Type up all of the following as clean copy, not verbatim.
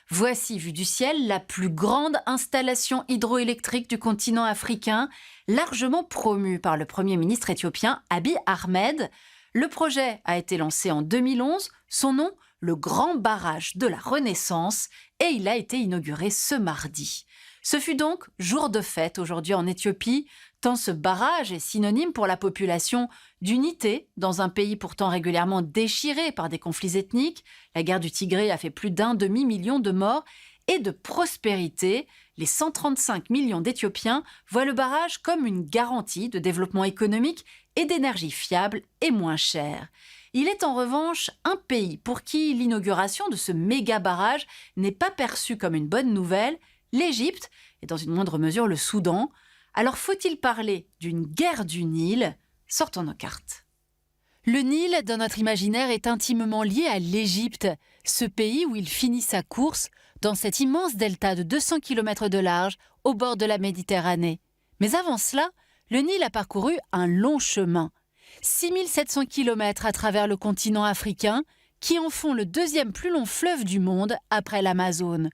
Voici, vue du ciel, la plus grande installation hydroélectrique du continent africain, largement promue par le Premier ministre éthiopien Abiy Ahmed. Le projet a été lancé en 2011, son nom, le Grand Barrage de la Renaissance, et il a été inauguré ce mardi. Ce fut donc jour de fête aujourd'hui en Éthiopie, tant ce barrage est synonyme pour la population d'unité dans un pays pourtant régulièrement déchiré par des conflits ethniques. La guerre du Tigré a fait plus d'un demi-million de morts et de prospérité. Les 135 millions d'Éthiopiens voient le barrage comme une garantie de développement économique et d'énergie fiable et moins chère. Il est en revanche un pays pour qui l'inauguration de ce méga barrage n'est pas perçue comme une bonne nouvelle, l'Égypte et dans une moindre mesure le Soudan. Alors faut-il parler d'une guerre du Nil ? Sortons nos cartes. Le Nil, dans notre imaginaire, est intimement lié à l'Égypte, ce pays où il finit sa course dans cet immense delta de 200 km de large au bord de la Méditerranée. Mais avant cela, le Nil a parcouru un long chemin, 6700 km à travers le continent africain, qui en font le deuxième plus long fleuve du monde après l'Amazone.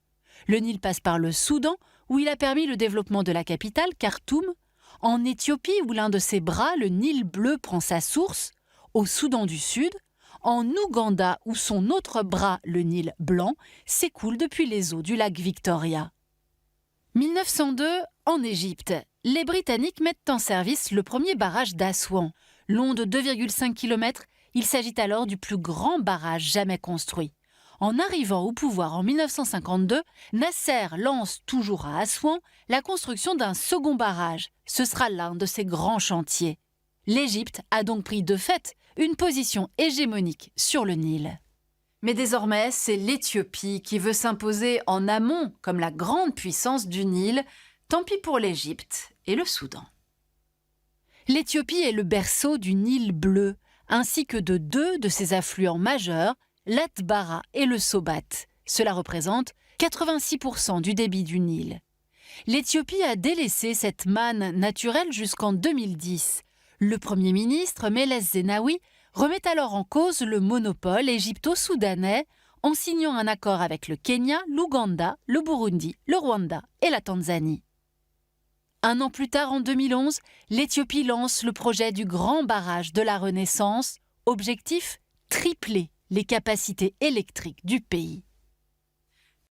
Le Nil passe par le Soudan, où il a permis le développement de la capitale, Khartoum, en Éthiopie, où l'un de ses bras, le Nil bleu, prend sa source, au Soudan du Sud, en Ouganda, où son autre bras, le Nil blanc, s'écoule depuis les eaux du lac Victoria. 1902, en Égypte, les Britanniques mettent en service le premier barrage d'Assouan. Long de 2,5 km, il s'agit alors du plus grand barrage jamais construit. En arrivant au pouvoir en 1952, Nasser lance, toujours à Assouan, la construction d'un second barrage. Ce sera l'un de ses grands chantiers. L'Égypte a donc pris de fait une position hégémonique sur le Nil. Mais désormais, c'est l'Éthiopie qui veut s'imposer en amont comme la grande puissance du Nil. Tant pis pour l'Égypte et le Soudan. L'Éthiopie est le berceau du Nil bleu, ainsi que de deux de ses affluents majeurs, l'Atbara et le Sobat. Cela représente 86% du débit du Nil. L'Éthiopie a délaissé cette manne naturelle jusqu'en 2010. Le Premier ministre, Meles Zenawi, remet alors en cause le monopole égypto-soudanais en signant un accord avec le Kenya, l'Ouganda, le Burundi, le Rwanda et la Tanzanie. Un an plus tard, en 2011, l'Éthiopie lance le projet du Grand Barrage de la Renaissance. Objectif : tripler les capacités électriques du pays.